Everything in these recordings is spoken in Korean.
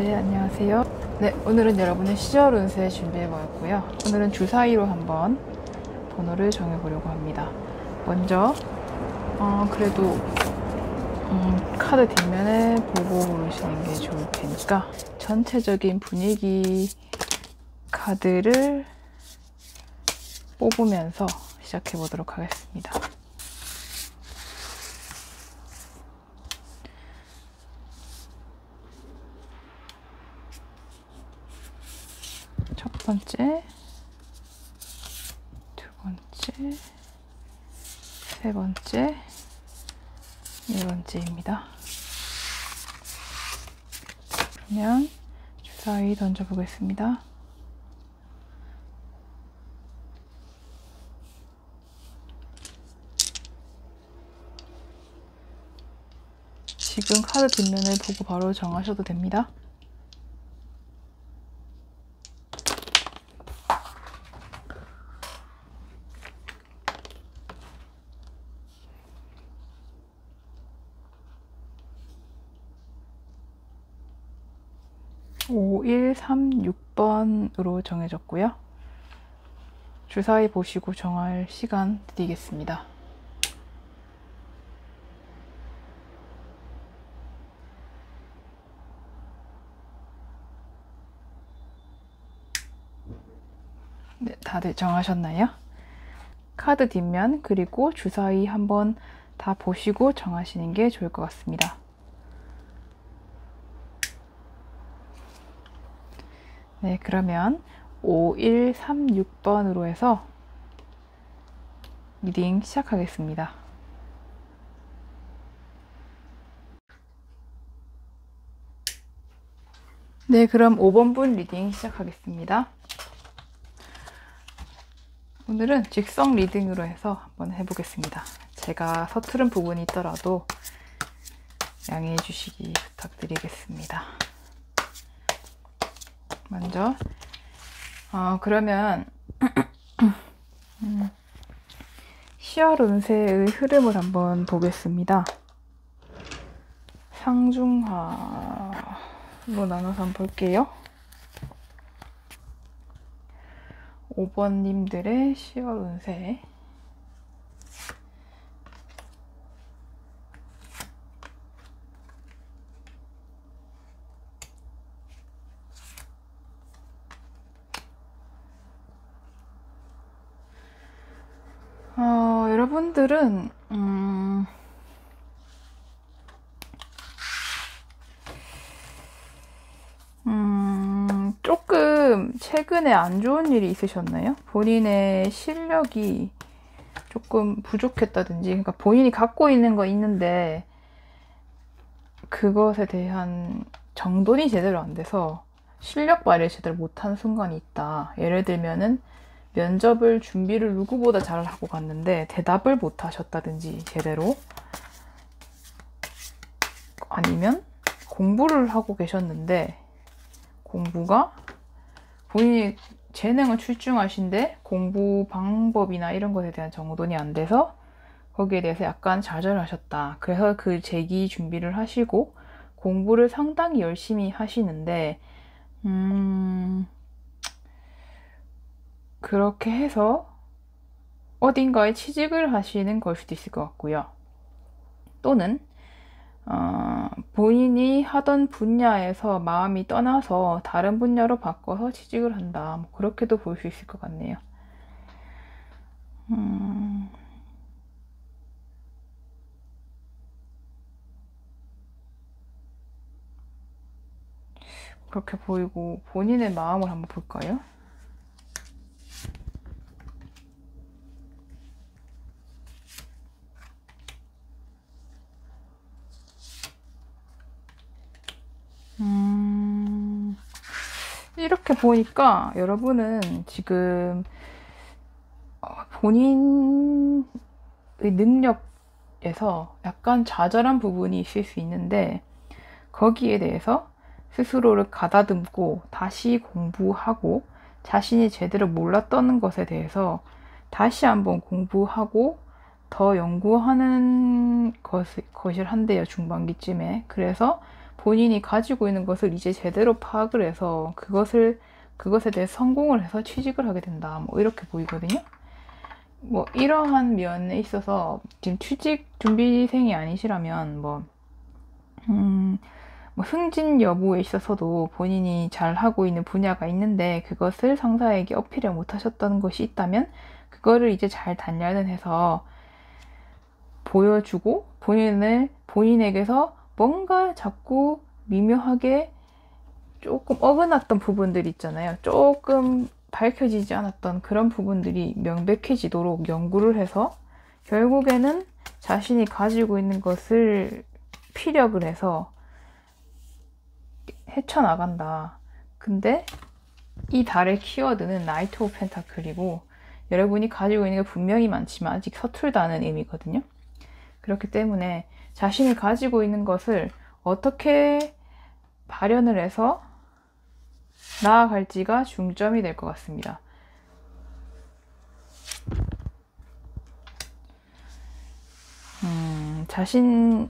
네, 안녕하세요. 네, 오늘은 여러분의 시절 운세 준비해보았고요. 오늘은 주사위로 한번 번호를 정해보려고 합니다. 먼저 그래도 카드 뒷면에 보고 고르시는 게 좋을 테니까 전체적인 분위기 카드를 뽑으면서 시작해보도록 하겠습니다. 첫 번째, 두 번째, 세 번째, 네 번째입니다. 그러면 주사위 던져보겠습니다. 지금 카드 뒷면을 보고 바로 정하셔도 됩니다. (5136번으로) 정해졌고요. 주사위 보시고 정할 시간 드리겠습니다. 네, 다들 정하셨나요? 카드 뒷면 그리고 주사위 한번 다 보시고 정하시는 게 좋을 것 같습니다. 네, 그러면 5136번으로 해서 리딩 시작하겠습니다. 네, 그럼 5번분 리딩 시작하겠습니다. 오늘은 직성 리딩으로 해서 한번 해보겠습니다. 제가 서투른 부분이 있더라도 양해해 주시기 부탁드리겠습니다. 먼저 그러면 10월 운세의 흐름을 한번 보겠습니다. 상중하로 나눠서 한번 볼게요. 5번님들의 10월 운세. 여러분들은 조금 최근에 안 좋은 일이 있으셨나요? 본인의 실력이 조금 부족했다든지, 그러니까 본인이 갖고 있는 거 있는데 그것에 대한 정돈이 제대로 안 돼서 실력 발휘를 제대로 못한 순간이 있다. 예를 들면은 면접을 준비를 누구보다 잘 하고 갔는데 대답을 못 하셨다든지 제대로, 아니면 공부를 하고 계셨는데 공부가 본인이 재능은 출중하신데 공부 방법이나 이런 것에 대한 정돈이 안 돼서 거기에 대해서 약간 좌절하셨다. 그래서 그 재기 준비를 하시고 공부를 상당히 열심히 하시는데 그렇게 해서 어딘가에 취직을 하시는 걸 수도 있을 것 같고요. 또는 본인이 하던 분야에서 마음이 떠나서 다른 분야로 바꿔서 취직을 한다. 뭐 그렇게도 볼 수 있을 것 같네요. 그렇게 보이고 본인의 마음을 한번 볼까요? 이렇게 보니까 여러분은 지금 본인의 능력에서 약간 좌절한 부분이 있을 수 있는데 거기에 대해서 스스로를 가다듬고 다시 공부하고 자신이 제대로 몰랐던 것에 대해서 다시 한번 공부하고 더 연구하는 것을 한대요, 중반기쯤에. 그래서 본인이 가지고 있는 것을 이제 제대로 파악을 해서 그것에 대해 성공을 해서 취직을 하게 된다. 뭐 이렇게 보이거든요. 뭐 이러한 면에 있어서 지금 취직 준비생이 아니시라면 뭐 승진 여부에 있어서도 본인이 잘 하고 있는 분야가 있는데 그것을 상사에게 어필을 못 하셨던 것이 있다면 그거를 이제 잘 단련해서 보여주고 본인에게서 뭔가 자꾸 미묘하게 조금 어긋났던 부분들 있잖아요. 조금 밝혀지지 않았던 그런 부분들이 명백해지도록 연구를 해서 결국에는 자신이 가지고 있는 것을 피력을 해서 헤쳐나간다. 근데 이 달의 키워드는 나이트 오브 펜타클이고 여러분이 가지고 있는 게 분명히 많지만 아직 서툴다는 의미거든요. 그렇기 때문에 자신이 가지고 있는 것을 어떻게 발현을 해서 나아갈지가 중점이 될 것 같습니다. 자신이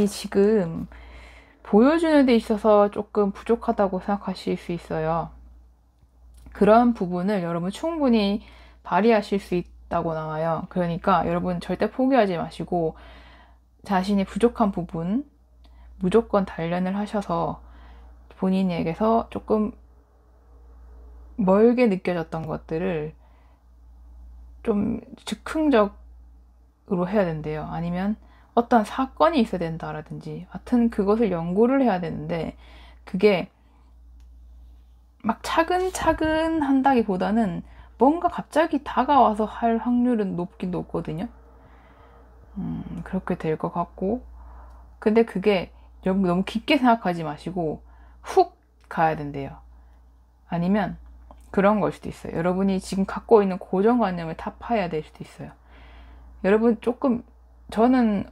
지금 보여주는 데 있어서 조금 부족하다고 생각하실 수 있어요. 그런 부분을 여러분 충분히 발휘하실 수 있다고 나와요. 그러니까 여러분 절대 포기하지 마시고 자신이 부족한 부분 무조건 단련을 하셔서 본인에게서 조금 멀게 느껴졌던 것들을 좀 즉흥적으로 해야 된대요. 아니면 어떤 사건이 있어야 된다라든지 하여튼 그것을 연구를 해야 되는데 그게 막 차근차근 한다기보다는 뭔가 갑자기 다가와서 할 확률은 높긴 높거든요. 그렇게 될 것 같고 근데 그게 너무 깊게 생각하지 마시고 훅 가야 된대요. 아니면 그런 걸 수도 있어요. 여러분이 지금 갖고 있는 고정관념을 타파해야 될 수도 있어요. 여러분 저는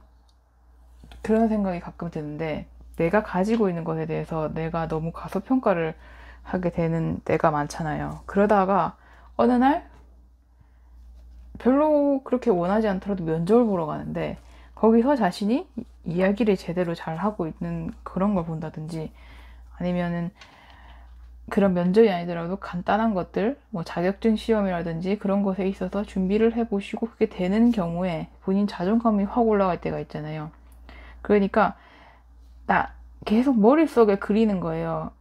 그런 생각이 가끔 드는데 내가 가지고 있는 것에 대해서 내가 너무 과소평가를 하게 되는 때가 많잖아요. 그러다가 어느 날 별로 그렇게 원하지 않더라도 면접을 보러 가는데 거기서 자신이 이야기를 제대로 잘 하고 있는 그런 걸 본다든지 아니면은 그런 면접이 아니더라도 간단한 것들 뭐 자격증 시험이라든지 그런 것에 있어서 준비를 해보시고 그게 되는 경우에 본인 자존감이 확 올라갈 때가 있잖아요. 그러니까 계속 머릿속에 그리는 거예요.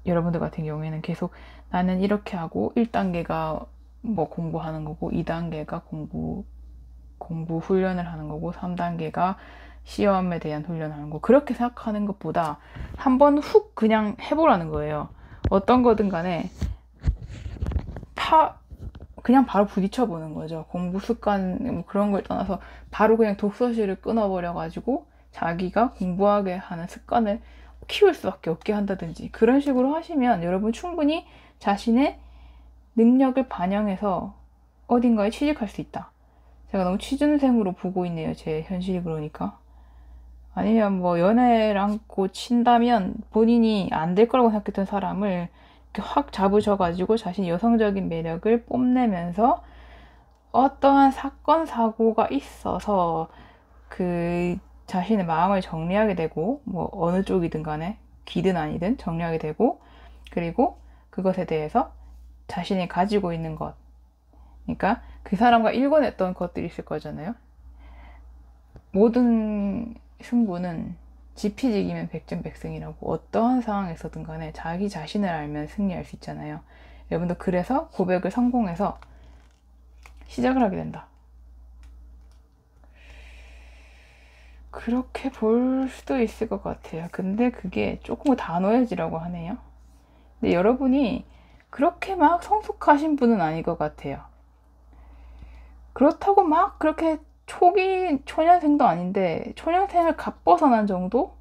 여러분들 같은 경우에는 계속 나는 이렇게 하고 1단계가 뭐 공부하는 거고 2단계가 공부 훈련을 하는 거고 3단계가 시험에 대한 훈련하는 거 그렇게 생각하는 것보다 한번 훅 그냥 해보라는 거예요. 어떤 거든 간에 그냥 바로 부딪혀 보는 거죠. 공부 습관 뭐 그런 걸 떠나서 바로 그냥 독서실을 끊어버려 가지고 자기가 공부하게 하는 습관을 키울 수밖에 없게 한다든지 그런 식으로 하시면 여러분 충분히 자신의 능력을 반영해서 어딘가에 취직할 수 있다. 제가 너무 취준생으로 보고 있네요. 제 현실이 그러니까. 아니면 뭐 연애랑 친다면 본인이 안 될 거라고 생각했던 사람을 이렇게 확 잡으셔가지고 자신의 여성적인 매력을 뽐내면서 어떠한 사건, 사고가 있어서 그 자신의 마음을 정리하게 되고 뭐 어느 쪽이든 간에 기든 아니든 정리하게 되고 그리고 그것에 대해서 자신이 가지고 있는 것 그러니까 그 사람과 일궈냈던 것들이 있을 거잖아요. 모든 승부는 지피지기면 백전백승이라고 어떠한 상황에서든 간에 자기 자신을 알면 승리할 수 있잖아요. 여러분도 그래서 고백을 성공해서 시작을 하게 된다. 그렇게 볼 수도 있을 것 같아요. 근데 그게 조금 단호해지라고 하네요. 근데 여러분이 그렇게 막 성숙하신 분은 아닐 것 같아요. 그렇다고 막 그렇게 초기 초년생도 아닌데 초년생을 갓벗어난 정도?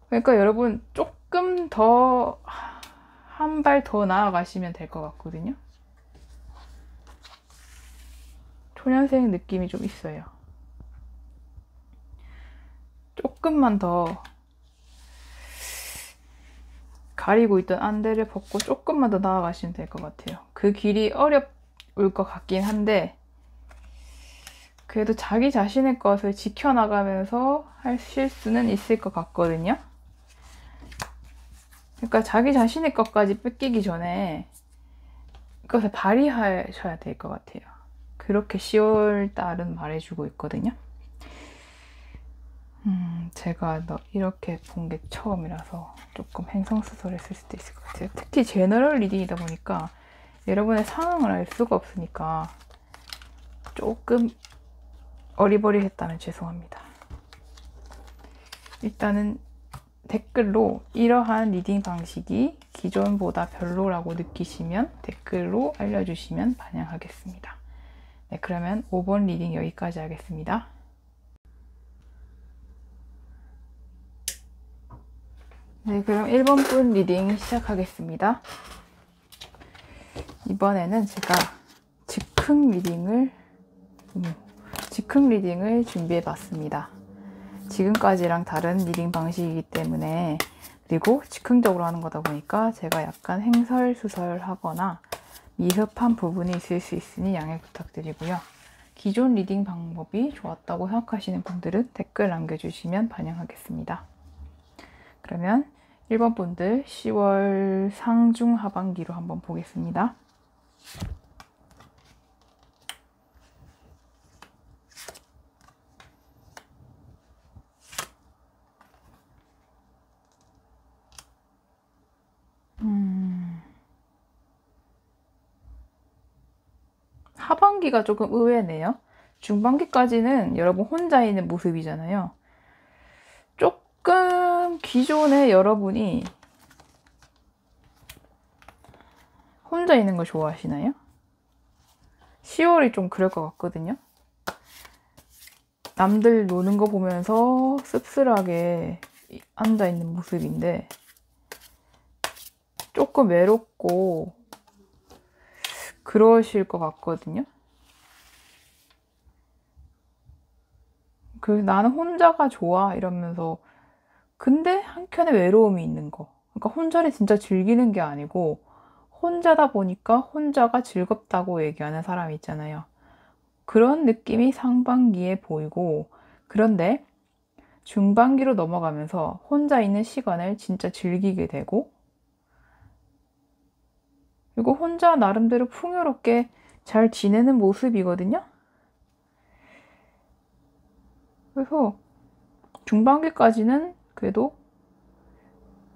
그러니까 여러분 조금 더 한 발 더 나아가시면 될 것 같거든요. 초년생 느낌이 좀 있어요. 조금만 더 가리고 있던 안대를 벗고 조금만 더 나아가시면 될 것 같아요. 그 길이 어려울 것 같긴 한데 그래도 자기 자신의 것을 지켜나가면서 하실 수는 있을 것 같거든요. 그러니까 자기 자신의 것까지 뺏기기 전에 그것을 발휘하셔야 될 것 같아요. 그렇게 10월 달은 말해주고 있거든요. 제가 이렇게 본 게 처음이라서 조금 횡성수설했을 수도 있을 것 같아요. 특히 제너럴 리딩이다 보니까 여러분의 상황을 알 수가 없으니까 조금 어리버리했다면 죄송합니다. 일단은 댓글로 이러한 리딩 방식이 기존보다 별로라고 느끼시면 댓글로 알려주시면 반영하겠습니다. 네, 그러면 5번 리딩 여기까지 하겠습니다. 네, 그럼 1번 분 리딩 시작하겠습니다. 이번에는 제가 즉흥 리딩을 준비해 봤습니다. 지금까지랑 다른 리딩 방식이기 때문에, 그리고 즉흥적으로 하는 거다 보니까 제가 약간 횡설수설하거나 미흡한 부분이 있을 수 있으니 양해 부탁드리고요. 기존 리딩 방법이 좋았다고 생각하시는 분들은 댓글 남겨주시면 반영하겠습니다. 그러면 1번 분들 10월 상중 하반기로 한번 보겠습니다. 하반기가 조금 의외네요. 중반기까지는 여러분 혼자 있는 모습이잖아요. 조금 기존에 여러분이 혼자 있는 거 좋아하시나요? 10월이 좀 그럴 것 같거든요. 남들 노는 거 보면서 씁쓸하게 앉아있는 모습인데 조금 외롭고 그러실 것 같거든요. 나는 혼자가 좋아 이러면서, 근데 한켠에 외로움이 있는 거. 그러니까 혼자를 진짜 즐기는 게 아니고 혼자다 보니까 혼자가 즐겁다고 얘기하는 사람이 있잖아요. 그런 느낌이 상반기에 보이고, 그런데 중반기로 넘어가면서 혼자 있는 시간을 진짜 즐기게 되고, 그리고 혼자 나름대로 풍요롭게 잘 지내는 모습이거든요. 그래서 중반기까지는 그래도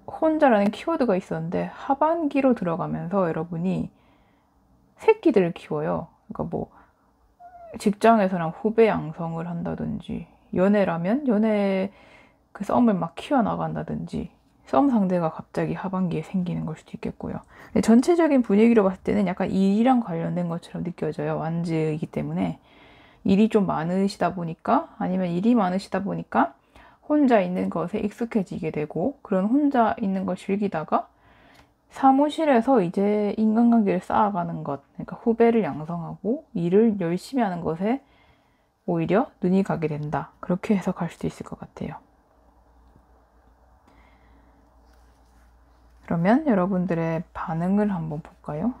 혼자라는 키워드가 있었는데, 하반기로 들어가면서 여러분이 새끼들을 키워요. 그러니까 뭐 직장에서랑 후배 양성을 한다든지, 연애라면 연애 그 썸을 막 키워나간다든지, 썸 상대가 갑자기 하반기에 생기는 걸 수도 있겠고요. 근데 전체적인 분위기로 봤을 때는 약간 일이랑 관련된 것처럼 느껴져요. 완즈이기 때문에. 일이 좀 많으시다 보니까, 아니면 일이 많으시다 보니까 혼자 있는 것에 익숙해지게 되고, 그런 혼자 있는 걸 즐기다가 사무실에서 이제 인간관계를 쌓아가는 것, 그러니까 후배를 양성하고 일을 열심히 하는 것에 오히려 눈이 가게 된다. 그렇게 해석할 수도 있을 것 같아요. 그러면 여러분들의 반응을 한번 볼까요?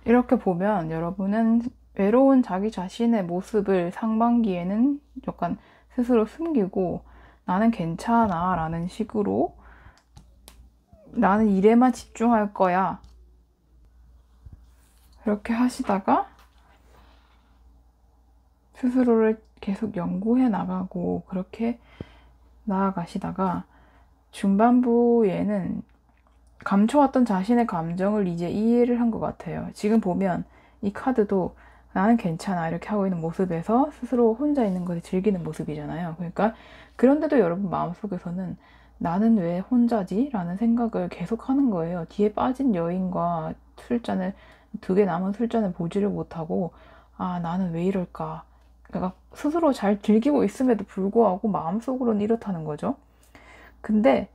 이렇게 보면 여러분은 외로운 자기 자신의 모습을 상반기에는 약간 스스로 숨기고, 나는 괜찮아 라는 식으로, 나는 일에만 집중할 거야 그렇게 하시다가 스스로를 계속 연구해 나가고 그렇게 나아가시다가 중반부에는 감춰왔던 자신의 감정을 이제 이해를 한 것 같아요. 지금 보면 이 카드도 나는 괜찮아 이렇게 하고 있는 모습에서 스스로 혼자 있는 것을 즐기는 모습이잖아요. 그러니까 그런데도 여러분 마음속에서는 나는 왜 혼자지? 라는 생각을 계속 하는 거예요. 뒤에 빠진 여인과 술잔을, 2개 남은 술잔을 보지를 못하고, 아, 나는 왜 이럴까? 그러니까 스스로 잘 즐기고 있음에도 불구하고 마음속으로는 이렇다는 거죠. 근데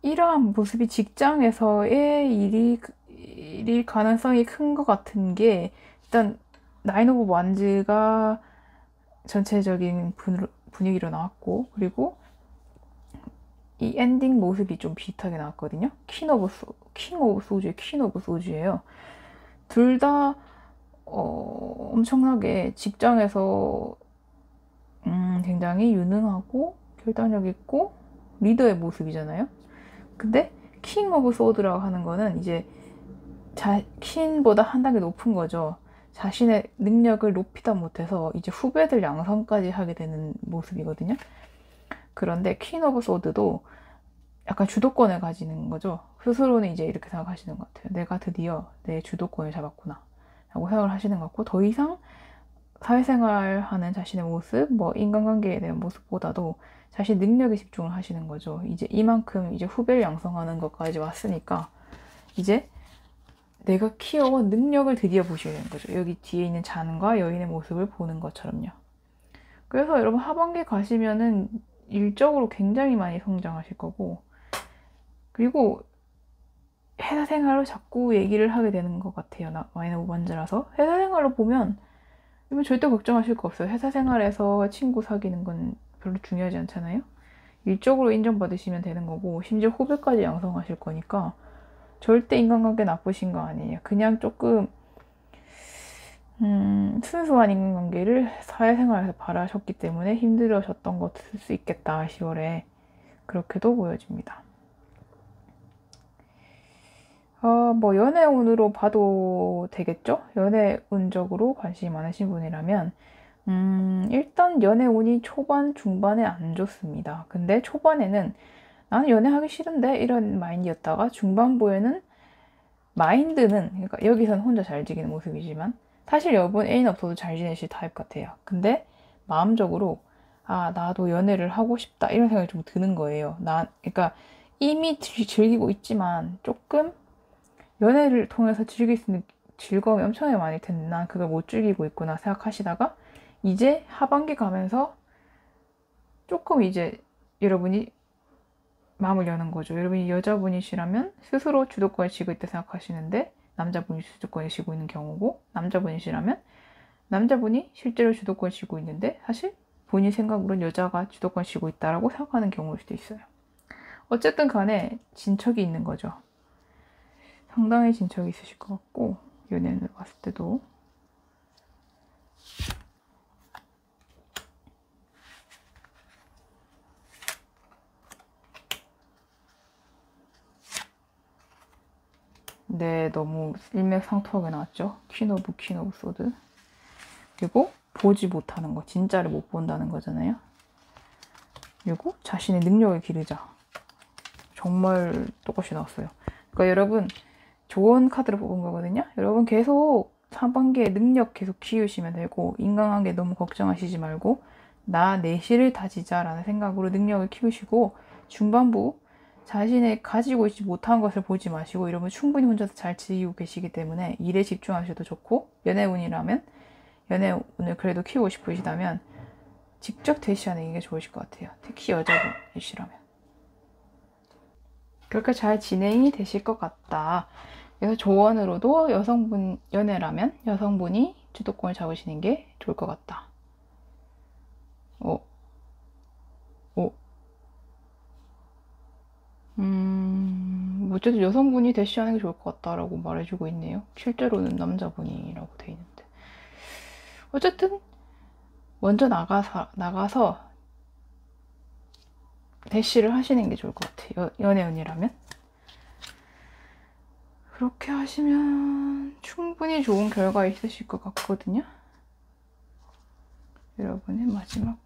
이러한 모습이 직장에서의 일일 가능성이 큰 것 같은 게, 일단 나인 오브 완즈가 전체적인 분위기로 나왔고, 그리고 이 엔딩 모습이 좀 비슷하게 나왔거든요. 킹 오브 소주의 퀸 오브 소주예요. 둘 다 엄청나게 직장에서 굉장히 유능하고 결단력 있고 리더의 모습이잖아요. 근데 킹 오브 소드라고 하는 거는 이제 퀸보다 한 단계 높은 거죠. 자신의 능력을 높이다 못해서 이제 후배들 양성까지 하게 되는 모습이거든요. 그런데 퀸 오브 소드도 약간 주도권을 가지는 거죠. 스스로는 이제 이렇게 생각하시는 것 같아요. 내가 드디어 내 주도권을 잡았구나 라고 생각을 하시는 것 같고, 더 이상 사회생활하는 자신의 모습, 뭐 인간관계에 대한 모습보다도 자신 능력에 집중을 하시는 거죠. 이제 이만큼 이제 후배를 양성하는 것까지 왔으니까 이제 내가 키워온 능력을 드디어 보셔야 되는 거죠. 여기 뒤에 있는 잔과 여인의 모습을 보는 것처럼요. 그래서 여러분 하반기 가시면은 일적으로 굉장히 많이 성장하실 거고, 그리고 회사 생활로 자꾸 얘기를 하게 되는 것 같아요. 마이너 5번째라서 회사 생활로 보면 이건 절대 걱정하실 거 없어요. 회사 생활에서 친구 사귀는 건 별로 중요하지 않잖아요. 일적으로 인정받으시면 되는 거고, 심지어 후배까지 양성하실 거니까 절대 인간관계 나쁘신 거 아니에요. 그냥 조금 순수한 인간관계를 사회생활에서 바라셨기 때문에 힘들어졌던 것일 수 있겠다. 10월에 그렇게도 보여집니다. 뭐 연애운으로 봐도 되겠죠? 연애운적으로 관심이 많으신 분이라면 일단 연애운이 초반, 중반에 안 좋습니다. 근데 초반에는 나는 연애하기 싫은데 이런 마인드였다가 중반부에는 마인드는, 그러니까 여기서는 혼자 잘 지내는 모습이지만 사실 여러분 애인 없어도 잘 지내실 타입 같아요. 근데 마음적으로 나도 연애를 하고 싶다 이런 생각이 좀 드는 거예요. 그러니까 이미 즐기고 있지만 조금 연애를 통해서 즐길 수 있는 즐거움이 엄청나게 많을 텐데 난 그걸 못 즐기고 있구나 생각하시다가 이제 하반기 가면서 조금 이제 여러분이 마음을 여는 거죠. 여러분이 여자분이시라면 스스로 주도권을 쥐고 있다 생각하시는데 남자분이 주도권을 쥐고 있는 경우고, 남자분이시라면 남자분이 실제로 주도권을 쥐고 있는데 사실 본인 생각으로는 여자가 주도권을 쥐고 있다라고 생각하는 경우일 수도 있어요. 어쨌든 간에 진척이 있는 거죠. 상당히 진척이 있으실 것 같고, 연애를 봤을 때도. 네, 너무 일맥상통하게 나왔죠. 퀸 오브 소드. 그리고 보지 못하는 거, 진짜를 못 본다는 거잖아요. 그리고 자신의 능력을 기르자. 정말 똑같이 나왔어요. 그러니까 여러분 좋은 카드를 뽑은 거거든요. 여러분 계속 하반기에 능력 계속 키우시면 되고, 인간관계 너무 걱정하시지 말고 나 내실을 다지자라는 생각으로 능력을 키우시고, 중반부 자신의 가지고 있지 못한 것을 보지 마시고 이러면 충분히 혼자서 잘 지키고 계시기 때문에 일에 집중하셔도 좋고, 연애운이라면 연애운을 그래도 키우고 싶으시다면 직접 대시하는 게 좋으실 것 같아요. 특히 여자분이시라면. 그렇게 잘 진행이 되실 것 같다. 그래서 조언으로도 여성분 연애라면 여성분이 주도권을 잡으시는 게 좋을 것 같다. 어쨌든 여성분이 대시하는 게 좋을 것 같다라고 말해주고 있네요. 실제로는 남자분이라고 돼 있는데. 어쨌든 먼저 나가서 대시를 하시는 게 좋을 것 같아요. 연애운이라면. 그렇게 하시면 충분히 좋은 결과 있으실 것 같거든요. 여러분의 마지막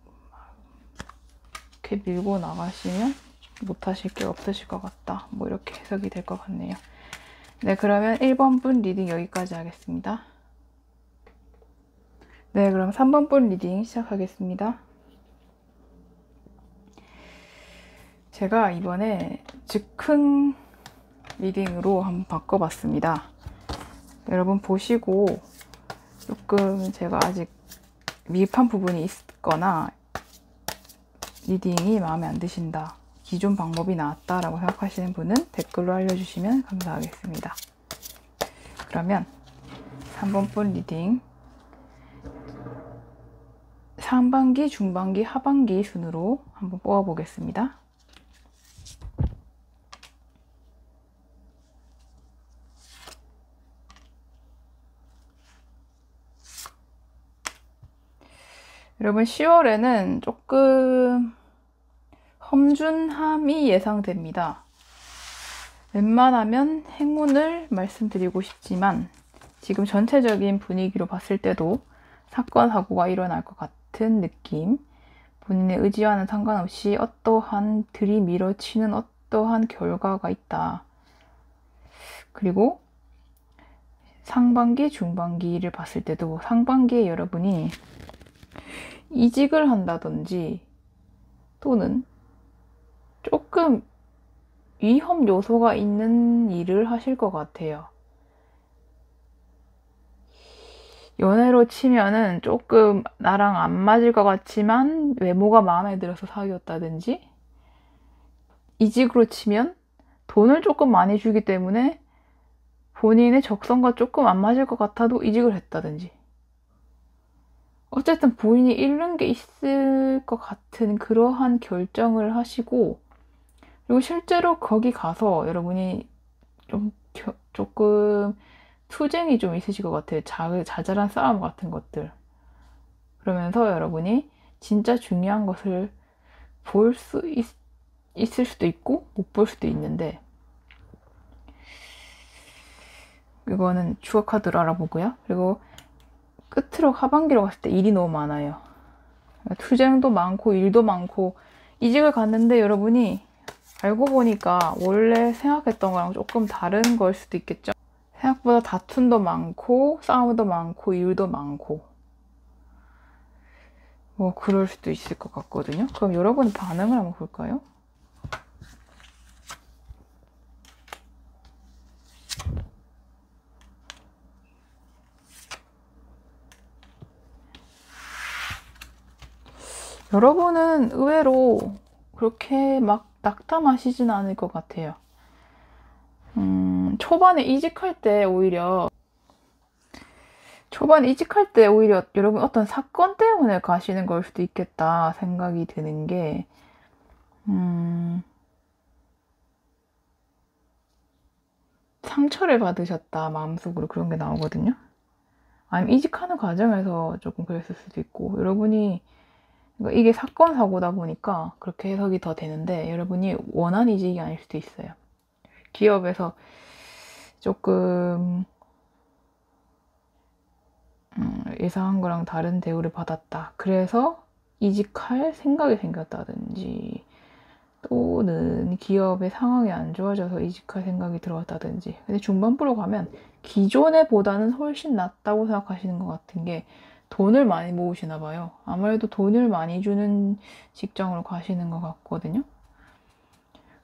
이렇게 밀고 나가시면 못하실 게 없으실 것 같다. 뭐 이렇게 해석이 될 것 같네요. 네, 그러면 1번 분 리딩 여기까지 하겠습니다. 네, 그럼 3번 분 리딩 시작하겠습니다. 제가 이번에 즉흥 리딩으로 한번 바꿔봤습니다. 여러분 보시고 조금 제가 아직 미흡한 부분이 있거나 리딩이 마음에 안 드신다, 기존 방법이 나았다라고 생각하시는 분은 댓글로 알려주시면 감사하겠습니다. 그러면 3번 분 리딩 상반기, 중반기, 하반기 순으로 한번 뽑아보겠습니다. 여러분 10월에는 조금 험준함이 예상됩니다. 웬만하면 행운을 말씀드리고 싶지만 지금 전체적인 분위기로 봤을 때도 사건, 사고가 일어날 것 같은 느낌, 본인의 의지와는 상관없이 어떠한 들이밀어치는 어떠한 결과가 있다. 그리고 상반기, 중반기를 봤을 때도 상반기에 여러분이 이직을 한다든지 또는 조금 위험 요소가 있는 일을 하실 것 같아요. 연애로 치면은 조금 나랑 안 맞을 것 같지만 외모가 마음에 들어서 사귀었다든지, 이직으로 치면 돈을 조금 많이 주기 때문에 본인의 적성과 조금 안 맞을 것 같아도 이직을 했다든지, 어쨌든 본인이 잃는 게 있을 것 같은 그러한 결정을 하시고, 그리고 실제로 거기 가서 여러분이 조금 투쟁이 좀 있으실 것 같아요. 자잘한 싸움 같은 것들. 그러면서 여러분이 진짜 중요한 것을 볼 수 있을 수도 있고 못 볼 수도 있는데, 이거는 추억 카드로 알아보고요. 그리고 끝으로 하반기로 갔을 때 일이 너무 많아요. 투쟁도 많고 일도 많고, 이직을 갔는데 여러분이 알고 보니까 원래 생각했던 거랑 조금 다른 걸 수도 있겠죠. 생각보다 다툼도 많고 싸움도 많고 일도 많고 뭐 그럴 수도 있을 것 같거든요. 그럼 여러분 반응을 한번 볼까요? 여러분은 의외로 그렇게 막 낙담하시진 않을 것 같아요. 초반에 이직할 때 오히려 여러분 어떤 사건 때문에 가시는 걸 수도 있겠다 생각이 드는 게, 상처를 받으셨다 마음속으로, 그런 게 나오거든요. 아니면 이직하는 과정에서 조금 그랬을 수도 있고, 여러분이 이게 사건 사고다 보니까 그렇게 해석이 더 되는데, 여러분이 원한 이직이 아닐 수도 있어요. 기업에서 조금 예상한 거랑 다른 대우를 받았다. 그래서 이직할 생각이 생겼다든지, 또는 기업의 상황이 안 좋아져서 이직할 생각이 들어왔다든지. 근데 중반부로 가면 기존에 보다는 훨씬 낫다고 생각하시는 것 같은 게, 돈을 많이 모으시나 봐요. 아무래도 돈을 많이 주는 직장으로 가시는 것 같거든요.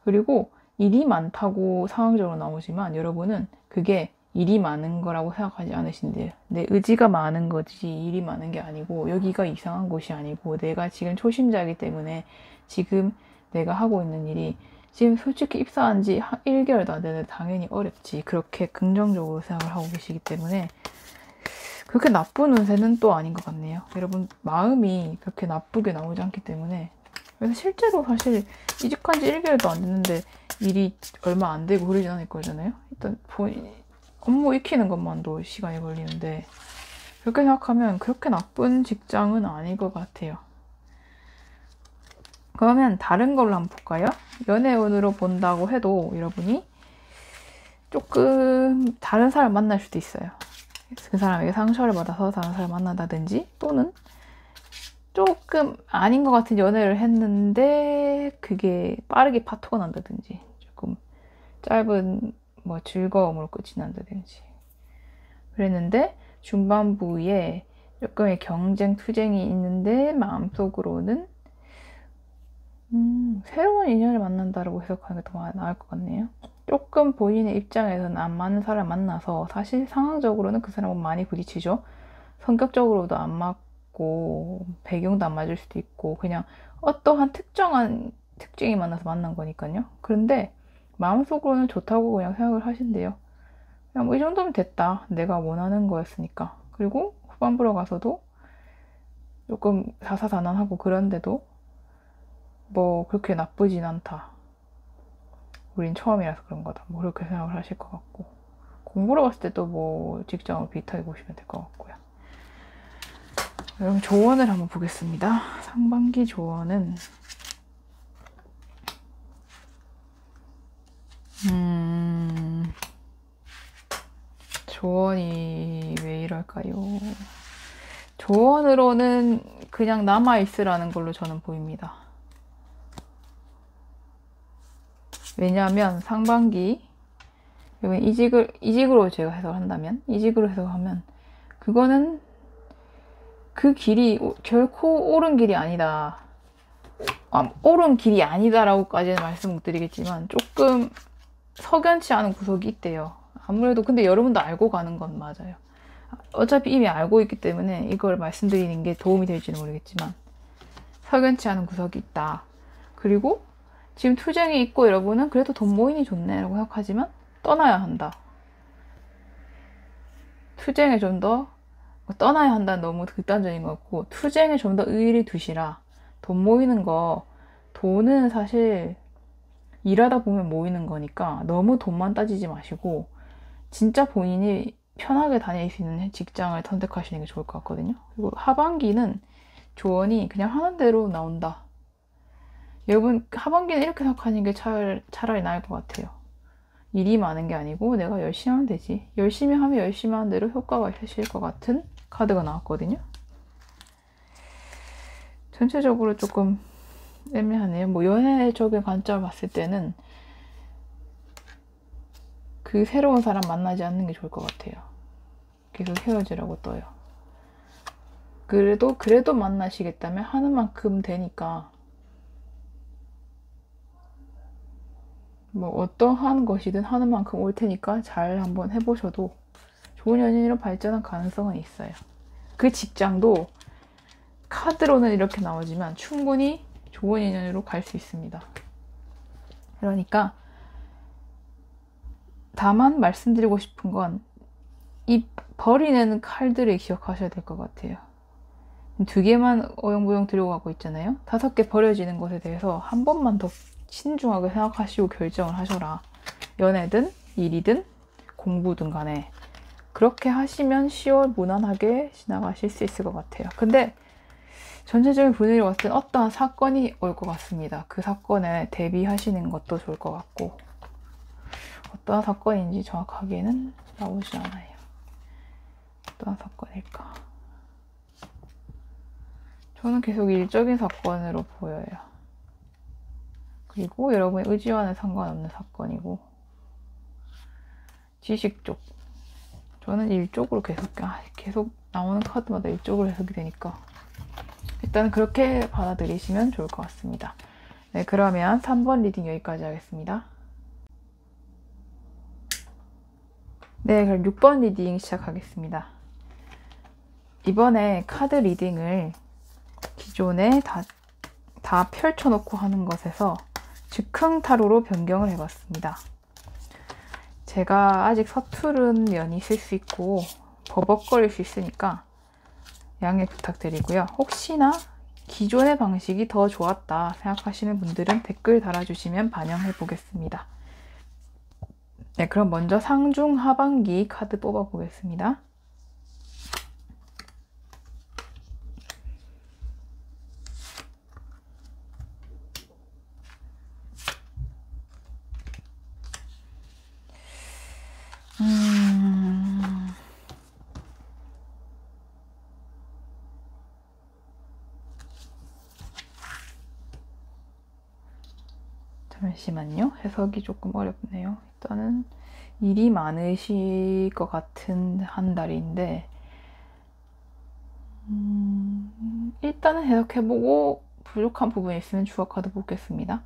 그리고 일이 많다고 상황적으로 나오지만 여러분은 그게 일이 많은 거라고 생각하지 않으신대요. 내 의지가 많은 거지 일이 많은 게 아니고, 여기가 이상한 곳이 아니고, 내가 지금 초심자이기 때문에 지금 내가 하고 있는 일이, 지금 솔직히 입사한 지 1개월도 안 되는데 당연히 어렵지, 그렇게 긍정적으로 생각을 하고 계시기 때문에 그렇게 나쁜 운세는 또 아닌 것 같네요. 여러분 마음이 그렇게 나쁘게 나오지 않기 때문에. 그래서 실제로 사실 이직한 지 1개월도 안 됐는데 일이 얼마 안 되고 그러진 않을 거잖아요. 일단 업무 익히는 것만도 시간이 걸리는데, 그렇게 생각하면 그렇게 나쁜 직장은 아닐 것 같아요. 그러면 다른 걸로 한번 볼까요? 연애운으로 본다고 해도 여러분이 조금 다른 사람 만날 수도 있어요. 그 사람에게 상처를 받아서 다른 사람 만난다든지, 또는 조금 아닌 것 같은 연애를 했는데 그게 빠르게 파토가 난다든지, 조금 짧은 즐거움으로 끝이 난다든지 그랬는데, 중반부에 조금의 경쟁, 투쟁이 있는데 마음속으로는 새로운 인연을 만난다라고 해석하는 게 더 나을 것 같네요. 조금 본인의 입장에서는 안 맞는 사람을 만나서, 사실 상황적으로는 그 사람은 많이 부딪히죠. 성격적으로도 안 맞고 배경도 안 맞을 수도 있고, 그냥 어떠한 특정한 특징이 만나서 만난 거니까요. 그런데 마음속으로는 좋다고 그냥 생각을 하신대요. 그냥 이 정도면 됐다, 내가 원하는 거였으니까. 그리고 후반부로 가서도 조금 다사다난하고 그런데도 뭐 그렇게 나쁘진 않다. 우린 처음이라서 그런 거다. 뭐 그렇게 생각을 하실 것 같고, 공부로 봤을 때도 뭐 직장을 비슷하게 보시면 될 것 같고요. 여러분 조언을 한번 보겠습니다. 상반기 조언은 조언이 왜 이럴까요? 조언으로는 그냥 남아있으라는 걸로 저는 보입니다. 왜냐하면 상반기, 이직으로 제가 해석한다면, 이직으로 해석하면 그거는 그 길이 결코 옳은 길이 아니다. 옳은 길이 아니다라고까지는 말씀 못 드리겠지만 조금 석연치 않은 구석이 있대요. 아무래도 근데 여러분도 알고 가는 건 맞아요. 어차피 이미 알고 있기 때문에 이걸 말씀드리는 게 도움이 될지는 모르겠지만 석연치 않은 구석이 있다. 그리고 지금 투쟁이 있고 여러분은 그래도 돈 모이니 좋네 라고 생각하지만 떠나야 한다. 투쟁에 좀 더 떠나야 한다는 너무 극단적인 것 같고, 투쟁에 좀 더 의의를 두시라. 돈 모이는 거, 돈은 사실 일하다 보면 모이는 거니까 너무 돈만 따지지 마시고 진짜 본인이 편하게 다닐 수 있는 직장을 선택하시는 게 좋을 것 같거든요. 그리고 하반기는 조언이 그냥 하는 대로 나온다. 여러분 하반기는 이렇게 생각하는 게 차라리 나을 것 같아요. 일이 많은 게 아니고 내가 열심히 하면 되지. 열심히 하면 열심히 하는 대로 효과가 있으실 것 같은 카드가 나왔거든요. 전체적으로 조금 애매하네요. 뭐 연애적인 관점을 봤을 때는 그 새로운 사람 만나지 않는 게 좋을 것 같아요. 계속 헤어지라고 떠요. 그래도 만나시겠다면 하는 만큼 되니까 뭐 어떠한 것이든 하는 만큼 올 테니까 잘 한번 해보셔도 좋은 연인으로 발전할 가능성은 있어요. 그 직장도 카드로는 이렇게 나오지만 충분히 좋은 인연으로 갈 수 있습니다. 그러니까 다만 말씀드리고 싶은 건 이 버리는 칼들을 기억하셔야 될 것 같아요. 2개만 어영부영 들고 가고 있잖아요. 5개 버려지는 것에 대해서 한 번만 더 신중하게 생각하시고 결정을 하셔라. 연애든 일이든 공부든 간에 그렇게 하시면 10월 무난하게 지나가실 수 있을 것 같아요. 근데 전체적인 분위기로 봤을 땐 어떠한 사건이 올 것 같습니다. 그 사건에 대비하시는 것도 좋을 것 같고, 어떠한 사건인지 정확하게는 나오지 않아요. 어떠한 사건일까? 저는 계속 일적인 사건으로 보여요. 그리고 여러분의 의지와는 상관없는 사건이고, 지식 쪽. 저는 일 쪽으로 계속 나오는 카드마다 일 쪽으로 해석이 되니까 일단 그렇게 받아들이시면 좋을 것 같습니다. 네, 그러면 3번 리딩 여기까지 하겠습니다. 네, 그럼 6번 리딩 시작하겠습니다. 이번에 카드 리딩을 기존에 다 펼쳐놓고 하는 것에서 즉흥 타로로 변경을 해봤습니다. 제가 아직 서투른 면이 있을 수 있고 버벅거릴 수 있으니까 양해 부탁드리고요. 혹시나 기존의 방식이 더 좋았다 생각하시는 분들은 댓글 달아주시면 반영해 보겠습니다. 네, 그럼 먼저 상중 하반기 카드 뽑아 보겠습니다. 잠시만요. 해석이 조금 어렵네요. 일단은 일이 많으실 것 같은 한 달인데 일단은 해석해보고 부족한 부분이 있으면 주어 카드 뽑겠습니다.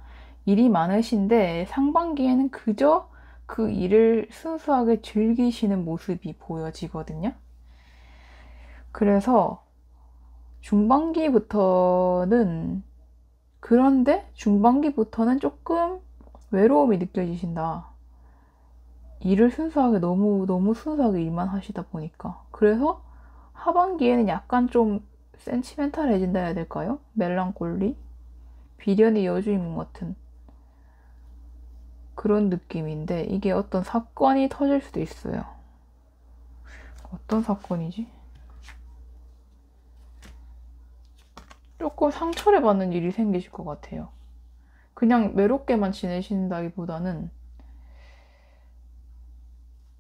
일이 많으신데 상반기에는 그저 그 일을 순수하게 즐기시는 모습이 보여지거든요. 그래서 중반기부터는 조금 외로움이 느껴지신다. 일을 순수하게 너무 순수하게 일만 하시다 보니까. 그래서 하반기에는 약간 좀 센치멘탈해진다 해야 될까요? 멜랑콜리? 비련의 여주인공 같은 그런 느낌인데 이게 어떤 사건이 터질 수도 있어요. 어떤 사건이지? 조금 상처를 받는 일이 생기실 것 같아요. 그냥 외롭게만 지내신다기보다는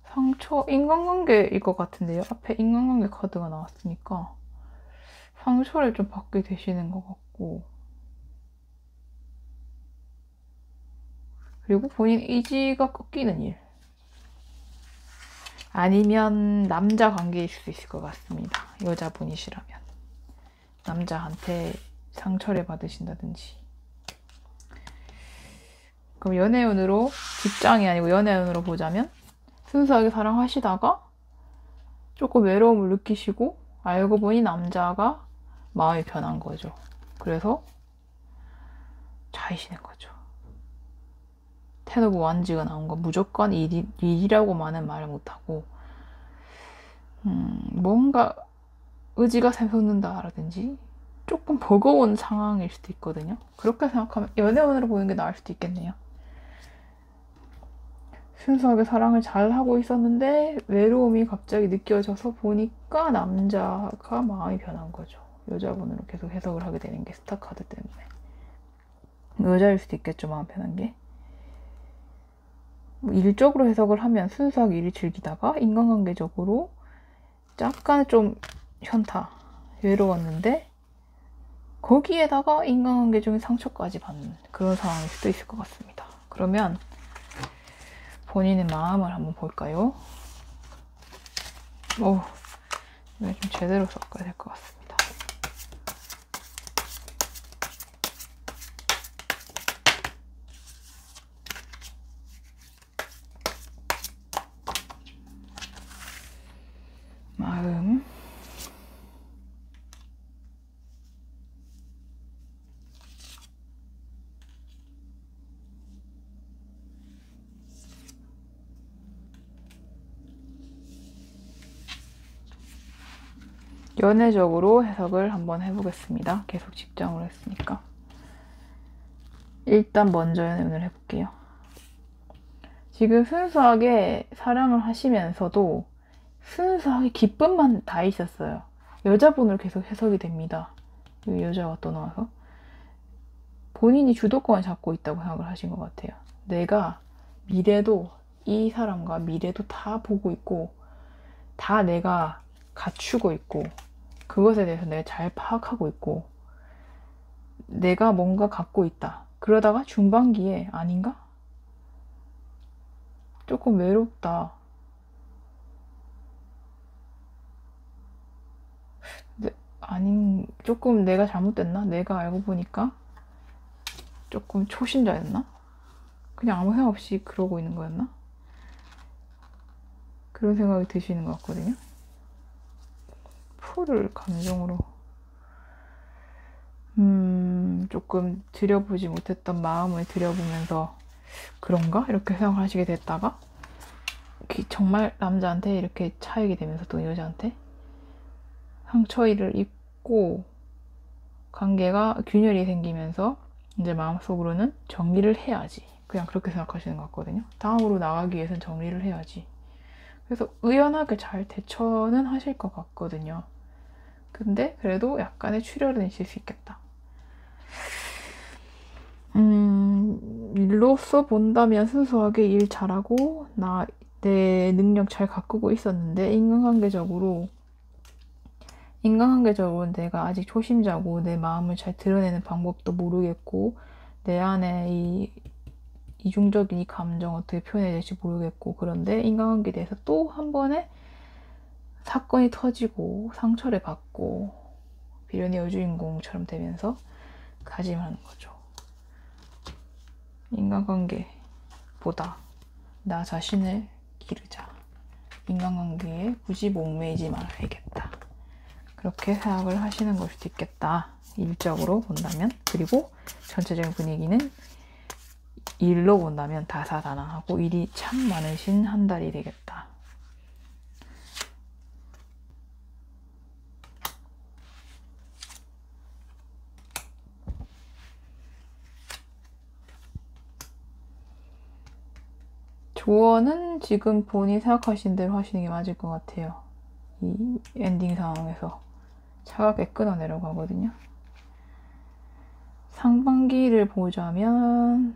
상처, 인간관계일 것 같은데요. 앞에 인간관계 카드가 나왔으니까 상처를 좀 받게 되시는 것 같고, 그리고 본인 의지가 꺾이는 일, 아니면 남자 관계일 수도 있을 것 같습니다. 여자분이시라면 남자한테 상처를 받으신다든지. 그럼 연애운으로, 직장이 아니고 연애운으로 보자면 순수하게 사랑하시다가 조금 외로움을 느끼시고 알고 보니 남자가 마음이 변한 거죠. 그래서 차이시는 거죠. 텐 오브 완즈가 나온 거 무조건 일이라고만은 말을 못하고 뭔가 의지가 샘솟는다라든지 조금 버거운 상황일 수도 있거든요. 그렇게 생각하면 연애운으로 보는 게 나을 수도 있겠네요. 순수하게 사랑을 잘 하고 있었는데 외로움이 갑자기 느껴져서 보니까 남자가 마음이 변한 거죠. 여자분으로 계속 해석을 하게 되는 게 스타 카드 때문에. 여자일 수도 있겠죠, 마음 변한 게. 뭐 일적으로 해석을 하면 순수하게 일을 즐기다가 인간관계적으로 약간 좀 현타, 외로웠는데 거기에다가 인간관계 중에 상처까지 받는 그런 상황일 수도 있을 것 같습니다. 그러면 본인의 마음을 한번 볼까요? 이거 좀 제대로 섞어야 될 것 같습니다. 마음. 연애적으로 해석을 한번 해보겠습니다. 계속 직장으로 했으니까. 일단 먼저 연애운을 해볼게요. 지금 순수하게 사랑을 하시면서도 순수하게 기쁨만 다 있었어요. 여자분으로 계속 해석이 됩니다. 여자가 또 나와서 본인이 주도권을 잡고 있다고 생각을 하신 것 같아요. 내가 미래도, 이 사람과 미래도 다 보고 있고 다 내가 갖추고 있고 그것에 대해서 내가 잘 파악하고 있고 내가 뭔가 갖고 있다. 그러다가 중반기에 아닌가? 조금 외롭다. 조금 내가 잘못됐나? 내가 알고 보니까 조금 초신자였나? 그냥 아무 생각 없이 그러고 있는 거였나? 그런 생각이 드시는 것 같거든요. 풀을 감정으로 조금 들여보지 못했던 마음을 들여보면서 그런가? 이렇게 생각하시게 됐다가 정말 남자한테 이렇게 차이게 되면서 또 여자한테 상처를 입고 관계가 균열이 생기면서 이제 마음속으로는 정리를 해야지. 그냥 그렇게 생각하시는 것 같거든요. 다음으로 나가기 위해서는 정리를 해야지. 그래서 의연하게 잘 대처는 하실 것 같거든요. 근데 그래도 약간의 출혈은 있을 수 있겠다. 일로서 본다면 순수하게 일 잘하고 내 능력 잘 가꾸고 있었는데 인간관계적으로 내가 아직 초심자고 내 마음을 잘 드러내는 방법도 모르겠고 내 안에 이 이중적인 이 감정 어떻게 표현해야 될지 모르겠고 그런데 인간관계에 대해서 또 한 번에 사건이 터지고 상처를 받고 비련의 여주인공처럼 되면서 가짐하는 거죠. 인간관계보다 나 자신을 기르자. 인간관계에 굳이 목매이지 말아야겠다. 그렇게 생각을 하시는 걸 수도 있겠다. 일적으로 본다면. 그리고 전체적인 분위기는 일로 본다면 다사다난하고 일이 참 많으신 한 달이 되겠다. 조언은 지금 본인이 생각하신 대로 하시는 게 맞을 것 같아요. 이 엔딩 상황에서 차갑게 끊어내려고 하거든요. 상반기를 보자면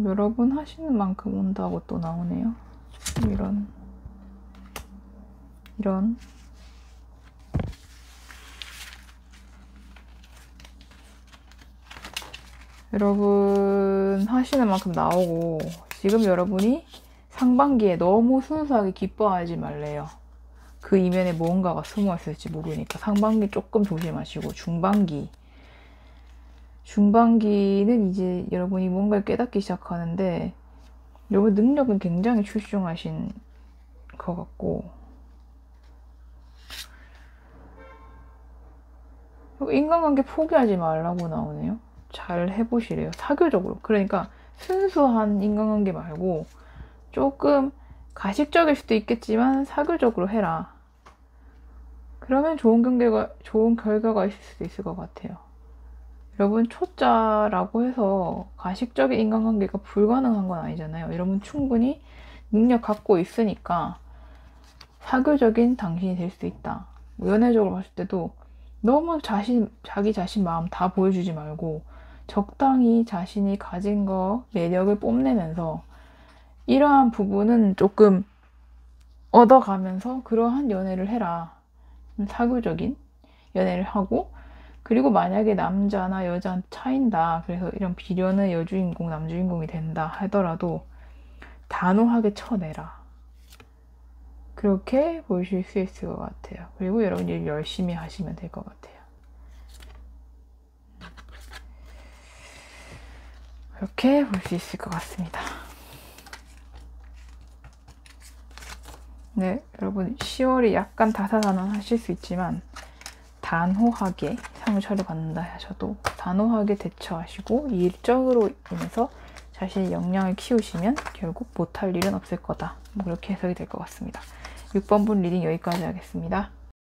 여러분 하시는 만큼 온다고 또 나오네요. 이런 여러분 하시는 만큼 나오고, 지금 여러분이 상반기에 너무 순수하게 기뻐하지 말래요. 그 이면에 뭔가가 숨어 있을지 모르니까 상반기 조금 조심하시고, 중반기는 이제 여러분이 뭔가를 깨닫기 시작하는데, 여러분 능력은 굉장히 출중하신 것 같고, 인간관계 포기하지 말라고 나오네요. 잘 해보시래요. 사교적으로. 그러니까 순수한 인간관계 말고 조금 가식적일 수도 있겠지만 사교적으로 해라. 그러면 좋은 결과가 있을 수도 있을 것 같아요. 여러분 초짜라고 해서 가식적인 인간관계가 불가능한 건 아니잖아요. 여러분 충분히 능력 갖고 있으니까 사교적인 당신이 될 수 있다. 연애적으로 봤을 때도 너무 자기 자신 마음 다 보여주지 말고 적당히 자신이 가진 거 매력을 뽐내면서 이러한 부분은 조금 얻어가면서 그러한 연애를 해라. 사교적인 연애를 하고, 그리고 만약에 남자나 여자한테 차인다, 그래서 이런 비련의 여주인공, 남주인공이 된다 하더라도 단호하게 쳐내라. 그렇게 보실 수 있을 것 같아요. 그리고 여러분 일 열심히 하시면 될 것 같아요. 그렇게 볼 수 있을 것 같습니다. 네, 여러분 10월이 약간 다사다난하실 수 있지만 단호하게 상을 처리받는다 하셔도 단호하게 대처하시고 일적으로 인해서 자신의 역량을 키우시면 결국 못할 일은 없을 거다. 뭐 그렇게 해석이 될 것 같습니다. 6번 분 리딩 여기까지 하겠습니다.